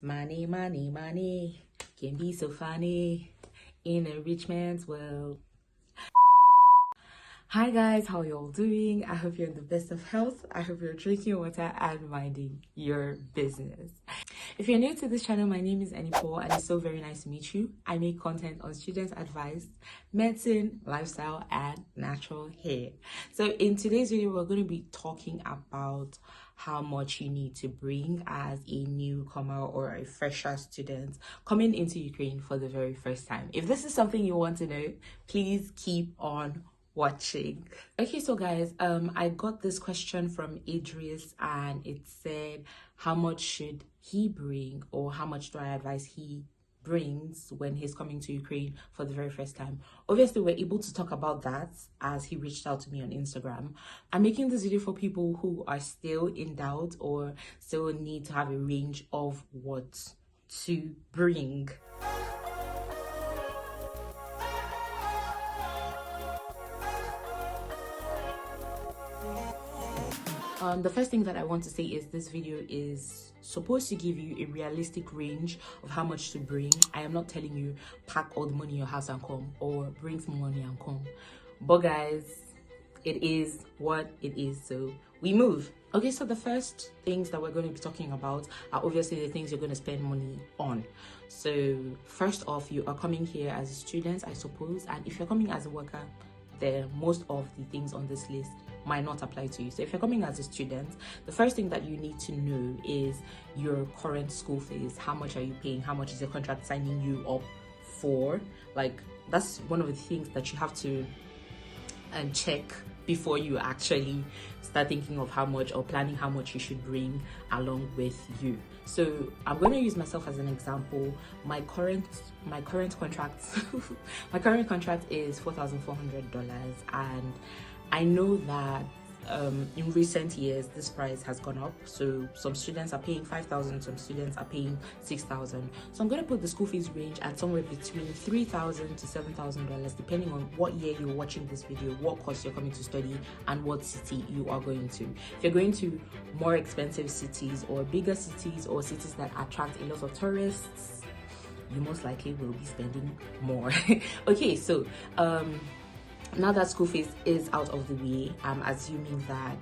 Money, money, money can be so funny in a rich man's world. Hi guys, how y'all doing? I hope you're in the best of health. I hope you're drinking water and minding your business. If you're new to this channel, my name is Enii and it's so very nice to meet you. I make content on student advice, medicine, lifestyle, and natural hair. So in today's video, we're going to be talking about how much you need to bring as a newcomer or a fresher student coming into Ukraine for the very first time. If this is something you want to know, please keep on watching. Okay, so guys, I got this question from Idris and it said, how much should he bring, or how much do I advise he brings when he's coming to Ukraine for the very first time? Obviously, we're able to talk about that as he reached out to me on Instagram. I'm making this video for people who are still in doubt or still need to have a range of what to bring. The first thing that I want to say is this video is supposed to give you a realistic range of how much to bring. I am not telling you pack all the money in your house and come, or bring some money and come. But guys, it is what it is, so we move. Okay, so the first things that we're going to be talking about are obviously the things you're going to spend money on. So first off, you are coming here as a student, I suppose, and if you're coming as a worker, then most of the things on this list might not apply to you. So if you're coming as a student, the first thing that you need to know is your current school fees. How much are you paying? How much is your contract signing you up for? Like, that's one of the things that you have to check before you actually start thinking of how much or planning how much you should bring along with you. So I'm going to use myself as an example. My current contract my current contract is $4,400, and I know that in recent years this price has gone up. So some students are paying $5,000, some students are paying $6,000. So I'm going to put the school fees range at somewhere between $3,000 to $7,000, depending on what year you're watching this video, what course you're coming to study, and what city you are going to. If you're going to more expensive cities or bigger cities or cities that attract a lot of tourists, you most likely will be spending more. Okay, so now that school fees is out of the way, I'm assuming that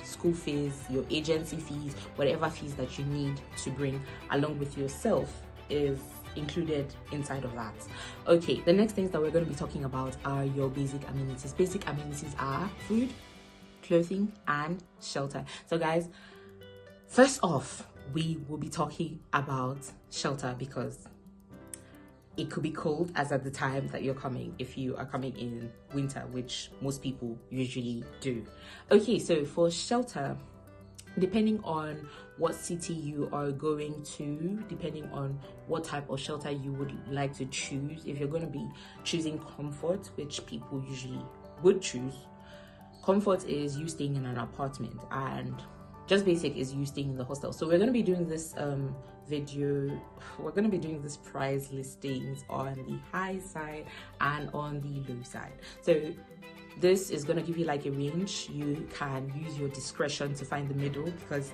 school fees, your agency fees, whatever fees that you need to bring along with yourself is included inside of that. Okay, the next things that we're going to be talking about are your basic amenities. Basic amenities are food, clothing, and shelter. So guys, first off, we will be talking about shelter because it could be cold as at the time that you're coming, if you are coming in winter, which most people usually do. Okay, so for shelter, depending on what city you are going to, depending on what type of shelter you would like to choose, if you're going to be choosing comfort, which people usually would choose, comfort is you staying in an apartment, and just basic is you staying in the hostel. So we're going to be doing this video, we're going to be doing this price listings on the high side and on the low side. So this is going to give you like a range. You can use your discretion to find the middle, because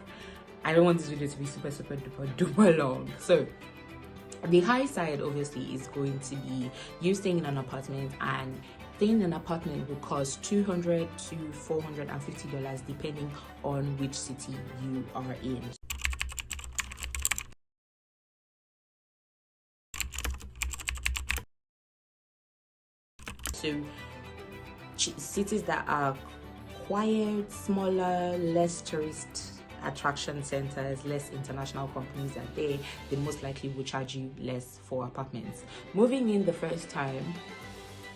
I don't want this video to be super duper long. So the high side obviously is going to be you staying in an apartment, and staying in an apartment will cost $200 to $450 depending on which city you are in. So cities that are quiet, smaller, less tourist attraction centers, less international companies are there, they most likely will charge you less for apartments. Moving in the first time,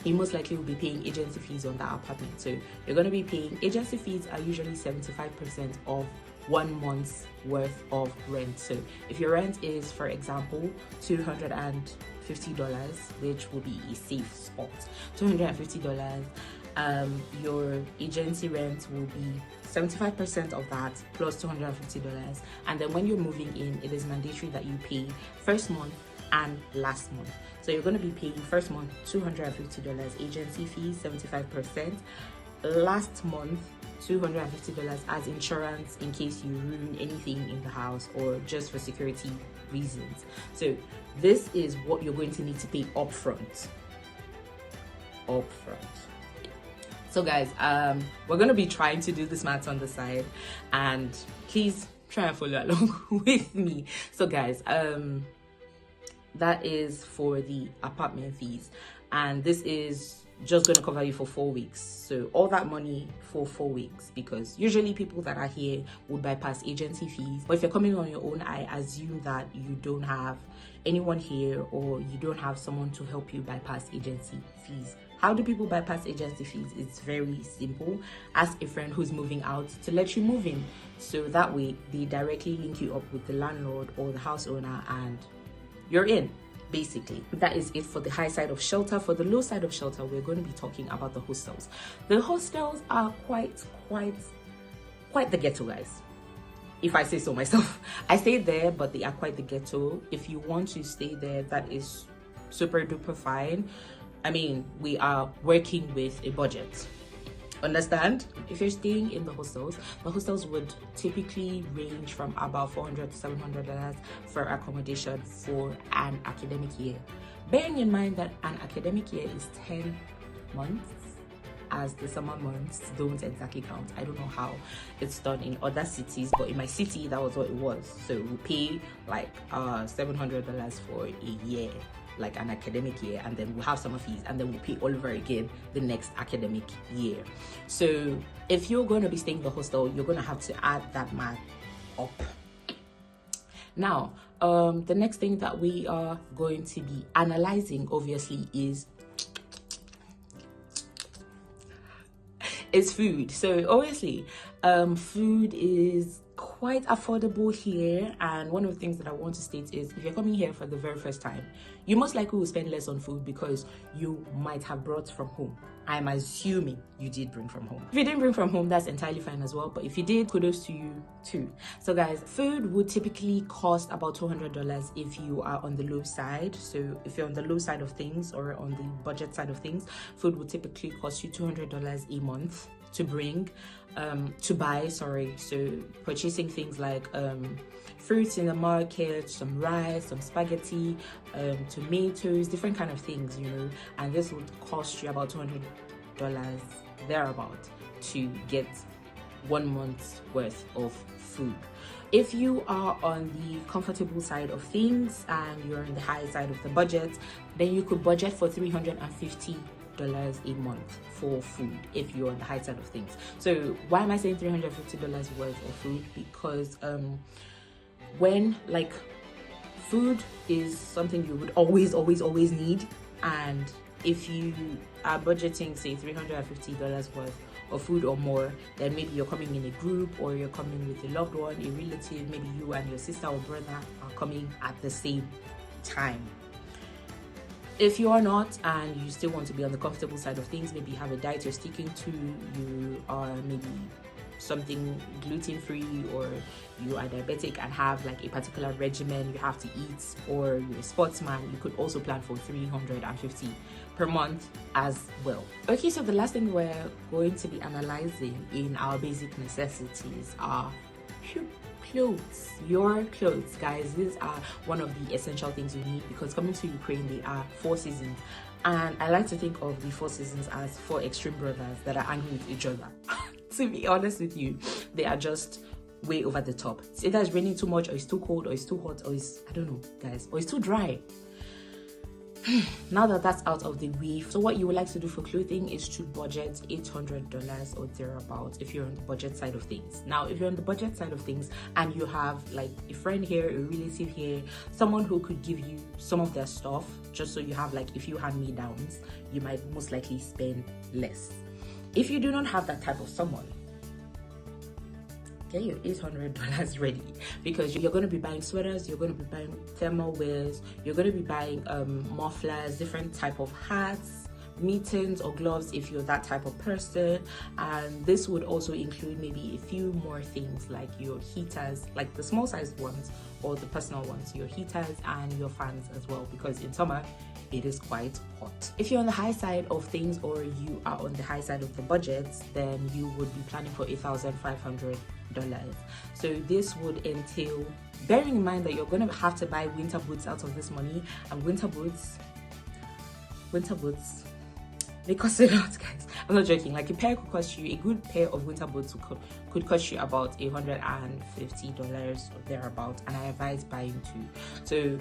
you most likely will be paying agency fees on that apartment. So you're going to be paying, agency fees are usually 75% of 1 month's worth of rent. So if your rent is, for example, $250, which will be a safe spot, $250, your agency rent will be 75% of that plus $250. And then when you're moving in, it is mandatory that you pay first month and last month. So you're going to be paying first month $250 agency fees, 75%, last month $250 as insurance in case you ruin anything in the house or just for security reasons. So this is what you're going to need to pay upfront. So guys, we're going to be trying to do this math on the side, and please try and follow along with me. So guys, that is for the apartment fees, and this is just going to cover you for 4 weeks. So all that money for 4 weeks, because usually people that are here would bypass agency fees. But if you're coming on your own, I assume that you don't have anyone here, or you don't have someone to help you bypass agency fees. How do people bypass agency fees? It's very simple. Ask a friend who's moving out to let you move in. So that way they directly link you up with the landlord or the house owner, and you're in. Basically, that is it for the high side of shelter. For the low side of shelter, we're going to be talking about the hostels. The hostels are quite the ghetto, guys, if I say so myself. I stay there, but they are quite the ghetto. If you want to stay there, that is super duper fine. I mean, we are working with a budget. Understand? If you're staying in the hostels would typically range from about $400 to $700 for accommodation for an academic year. Bearing in mind that an academic year is 10 months, as the summer months don't exactly count. I don't know how it's done in other cities, but in my city, that was what it was. So we pay like $700 for a year, like an academic year, and then we'll have summer fees, and then we'll pay all over again the next academic year. So if you're going to be staying in the hostel, you're going to have to add that math up. Now, the next thing that we are going to be analyzing, obviously, is food. So obviously, food is quite affordable here, and one of the things that I want to state is, if you're coming here for the very first time, you most likely will spend less on food because you might have brought from home. I'm assuming you did bring from home. If you didn't bring from home, that's entirely fine as well, but if you did, kudos to you too. So guys, food would typically cost about $200 if you are on the low side. So if you're on the low side of things or on the budget side of things, food would typically cost you $200 a month to buy. So purchasing things like fruits in the market, some rice, some spaghetti, tomatoes, different kind of things, you know, and this would cost you about $200 thereabout to get 1 month's worth of food. If you are on the comfortable side of things and you're on the high side of the budget, then you could budget for $350 a month for food if you're on the high side of things. So why am I saying $350 worth of food? Because when, like, food is something you would always need, and if you are budgeting, say, $350 worth of food or more, then maybe you're coming in a group, or you're coming with a loved one, a relative, maybe you and your sister or brother are coming at the same time. If you are not, and you still want to be on the comfortable side of things, maybe you have a diet you're sticking to, you are maybe something gluten-free, or you are diabetic and have like a particular regimen you have to eat, or you're a sportsman, you could also plan for $350 per month as well. Okay, so the last thing we're going to be analyzing in our basic necessities are clothes. Your clothes, guys. These are one of the essential things you need, because coming to Ukraine, there are 4 seasons, and I like to think of the 4 seasons as 4 extreme brothers that are angry with each other. To be honest with you, they are just way over the top. It's either it's raining too much, or it's too cold, or it's too hot, or it's, I don't know, guys, or it's too dry. Now that that's out of the way, so what you would like to do for clothing is to budget $800 or thereabouts if you're on the budget side of things. Now, if you're on the budget side of things and you have like a friend here, a relative here, someone who could give you some of their stuff, just so you have like a few hand-me-downs, you might most likely spend less. If you do not have that type of someone, get your $800 ready, because you're going to be buying sweaters, you're going to be buying thermal wears, you're going to be buying mufflers, different type of hats, mittens or gloves if you're that type of person, and this would also include maybe a few more things like your heaters, like the small sized ones or the personal ones, your heaters and your fans as well, because in summer it is quite hot. If you're on the high side of things, or you are on the high side of the budget, then you would be planning for $1,500. So this would entail bearing in mind that you're going to have to buy winter boots out of this money, and winter boots, they cost a lot, guys. I'm not joking. Like, a pair could cost you, a good pair of winter boots could cost you about $150 or thereabout, and I advise buying two. So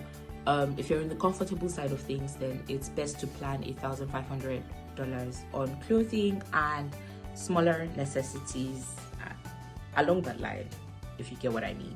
if you're in the comfortable side of things, then it's best to plan $1,500 on clothing and smaller necessities along that line, if you get what I mean.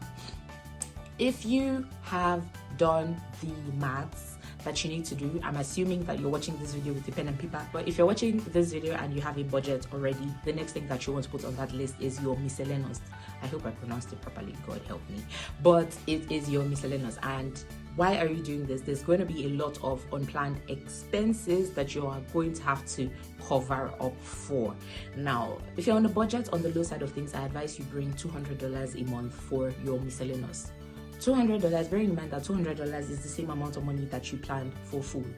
If you have done the maths that you need to do, I'm assuming that you're watching this video with a pen and paper, but if you're watching this video and you have a budget already, the next thing that you want to put on that list is your miscellaneous. I hope I pronounced it properly, God help me, but it is your miscellaneous. And why are you doing this? There's going to be a lot of unplanned expenses that you are going to have to cover up for. Now, if you're on a budget, on the low side of things, I advise you bring $200 a month for your miscellaneous. $200, bearing in mind that $200 is the same amount of money that you planned for food.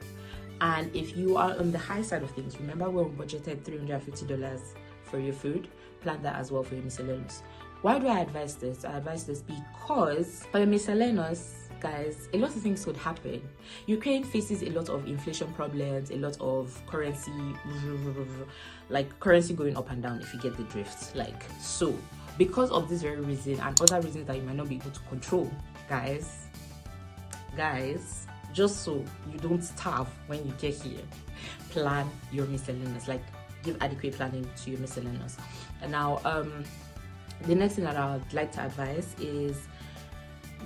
And if you are on the high side of things, remember we budgeted $350 for your food, plan that as well for your miscellaneous. Why do I advise this? I advise this because for your miscellaneous, guys, a lot of things could happen. Ukraine faces a lot of inflation problems, a lot of currency, like currency going up and down, if you get the drift. Like, so because of this very reason and other reasons that you might not be able to control, guys, just so you don't starve when you get here, plan your miscellaneous. Like, give adequate planning to your miscellaneous. And now the next thing that I would like to advise is,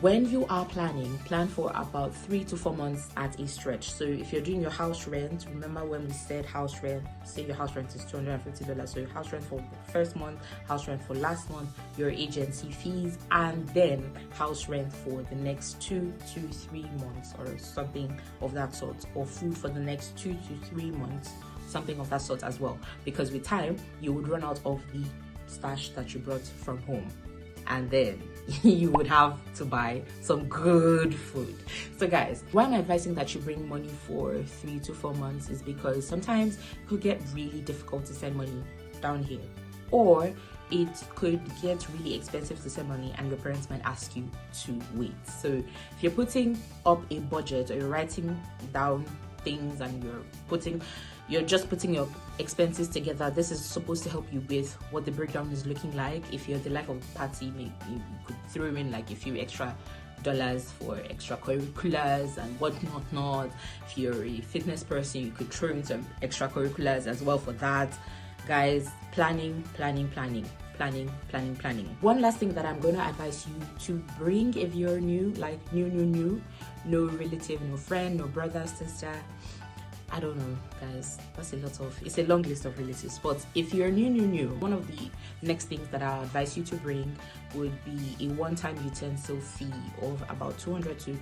when you are planning, plan for about 3 to 4 months at a stretch. So if you're doing your house rent, remember when we said house rent, say your house rent is $250. So your house rent for the first month, house rent for last month, your agency fees, and then house rent for the next 2 to 3 months or something of that sort, or food for the next 2 to 3 months, something of that sort as well. Because with time, you would run out of the stash that you brought from home, and then you would have to buy some good food. So guys, why I'm advising that you bring money for 3 to 4 months is because sometimes it could get really difficult to send money down here, or it could get really expensive to send money and your parents might ask you to wait. So if you're putting up a budget, or you're writing down things and you're just putting your expenses together, this is supposed to help you with what the breakdown is looking like. If you're the life of a party, maybe you could throw in like a few extra dollars for extracurriculars and whatnot. If you're a fitness person, you could throw in some extracurriculars as well for that. Guys, planning. One last thing that I'm going to advise you to bring if you're new, like new, no relative, no friend, no brother, sister, I don't know, guys, it's a long list of relatives. But if you're new, one of the next things that I advise you to bring would be a one-time utensil fee of about $200 to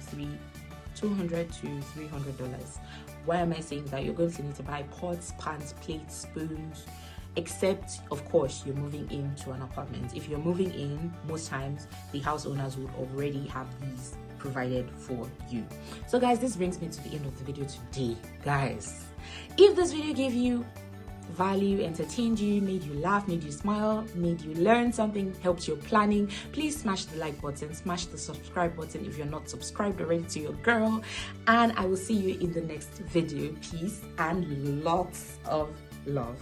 $300. Why am I saying that? You're going to need to buy pots, pans, plates, spoons, except of course you're moving into an apartment. If you're moving in, most times the house owners would already have these provided for you. So guys, this brings me to the end of the video today. Guys, if this video gave you value, entertained you, made you laugh, made you smile, made you learn something, helped your planning, please smash the like button, smash the subscribe button if you're not subscribed already to your girl, and I will see you in the next video. Peace and lots of love.